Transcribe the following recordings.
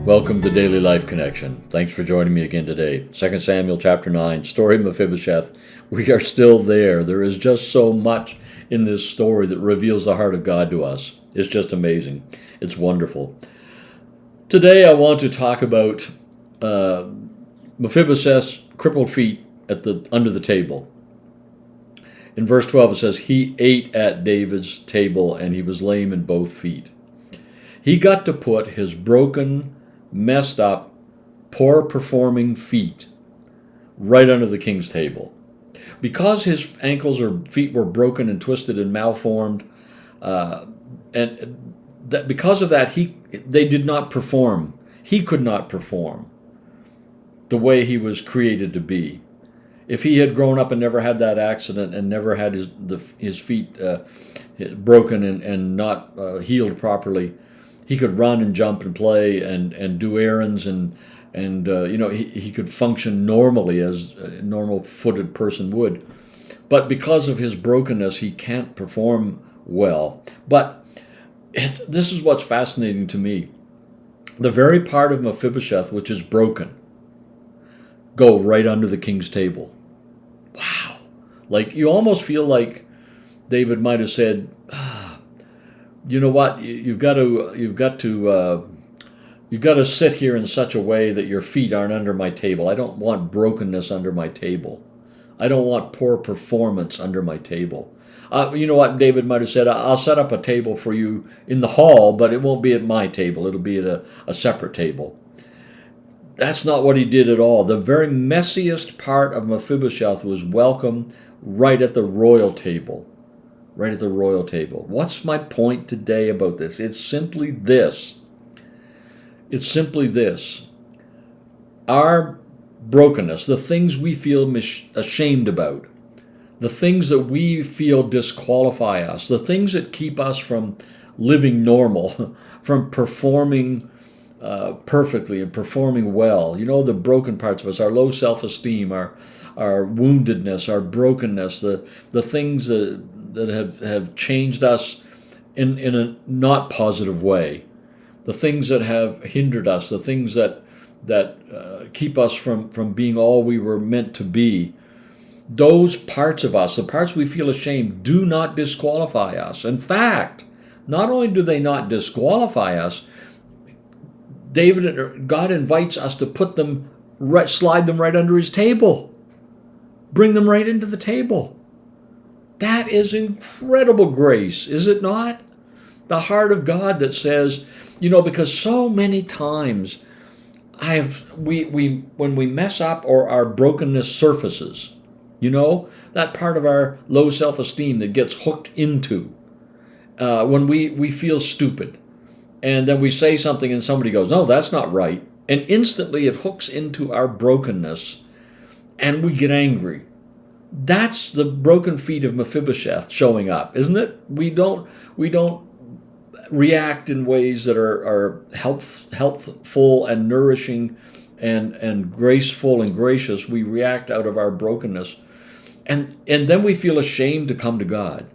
Welcome to Daily Life Connection. Thanks for joining me again today. 2 Samuel chapter 9, story of Mephibosheth. We are still there. There is just so much in this story that reveals the heart of God to us. It's just amazing. It's wonderful. Today I want to talk about Mephibosheth's crippled feet under the table. In verse 12 it says, he ate at David's table and he was lame in both feet. He got to put his broken, messed up, poor performing feet right under the king's table. Because his ankles or feet were broken and twisted and malformed, and that because of that, they did not perform. He could not perform the way he was created to be. If he had grown up and never had that accident and never had his feet broken and not healed properly, he could run and jump and play and do errands and he could function normally as a normal-footed person would. But because of his brokenness, he can't perform well. But this is what's fascinating to me. The very part of Mephibosheth which is broken go right under the king's table. Wow. Like, you almost feel like David might have said, you know what? You've got to sit here in such a way that your feet aren't under my table. I don't want brokenness under my table. I don't want poor performance under my table. You know what? David might have said, I'll set up a table for you in the hall, but it won't be at my table. It'll be at a separate table. That's not what he did at all. The very messiest part of Mephibosheth was welcome right at the royal table. Right at the royal table. What's my point today about this? It's simply this. Our brokenness, the things we feel ashamed about, the things that we feel disqualify us, the things that keep us from living normal, from performing perfectly and performing well. You know, the broken parts of us, our low self-esteem, our woundedness, our brokenness, the things that have changed us in a not positive way, the things that have hindered us, the things that keep us from being all we were meant to be. Those parts of us, the parts we feel ashamed, do not disqualify us. In fact, not only do they not disqualify us, God invites us to slide them right under his table. Bring them right into the table. That is incredible grace, is it not? The heart of God that says, because so many times when we mess up or our brokenness surfaces, that part of our low self-esteem that gets hooked into when we feel stupid. And then we say something and somebody goes, no, that's not right. And instantly it hooks into our brokenness and we get angry. That's the broken feet of Mephibosheth showing up, isn't it? We don't react in ways that are healthful and nourishing and graceful and gracious. We react out of our brokenness. And then we feel ashamed to come to God.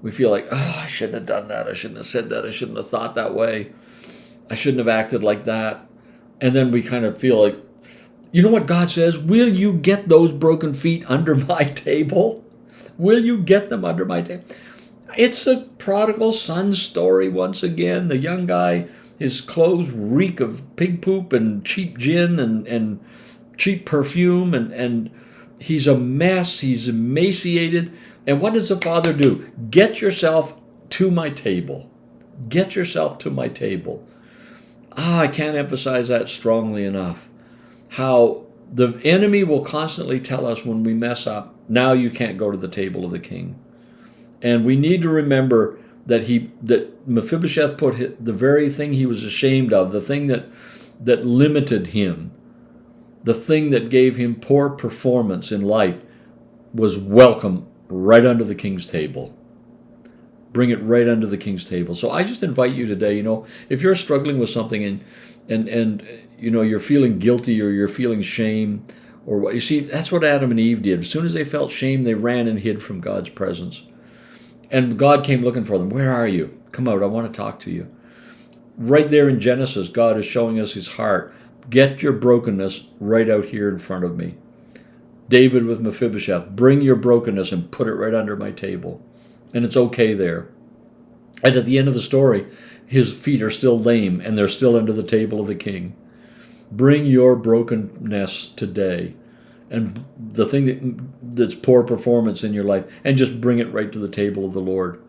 We feel like, I shouldn't have done that. I shouldn't have said that. I shouldn't have thought that way. I shouldn't have acted like that. And then we kind of feel like, you know what God says? Will you get those broken feet under my table? Will you get them under my table? It's a prodigal son story once again. The young guy, his clothes reek of pig poop and cheap gin and cheap perfume, and he's a mess. He's emaciated. And what does the father do? Get yourself to my table. Get yourself to my table. I can't emphasize that strongly enough. How the enemy will constantly tell us when we mess up, now you can't go to the table of the king. And we need to remember that Mephibosheth put the very thing he was ashamed of, the thing that limited him, the thing that gave him poor performance in life, was welcome right under the king's table. Bring it right under the king's table. So I just invite you today, if you're struggling with something and you're feeling guilty or you're feeling shame or what, you see, that's what Adam and Eve did. As soon as they felt shame, they ran and hid from God's presence. And God came looking for them. Where are you? Come out. I want to talk to you. right there in Genesis, God is showing us his heart. Get your brokenness right out here in front of me. David with Mephibosheth, bring your brokenness and put it right under my table. And it's okay there. And at the end of the story, his feet are still lame and they're still under the table of the king. Bring your brokenness today and the thing that's poor performance in your life, and just bring it right to the table of the Lord.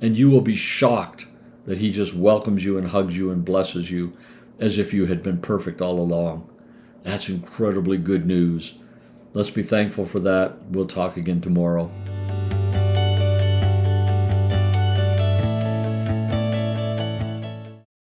And you will be shocked that he just welcomes you and hugs you and blesses you as if you had been perfect all along. That's incredibly good news. Let's be thankful for that. We'll talk again tomorrow.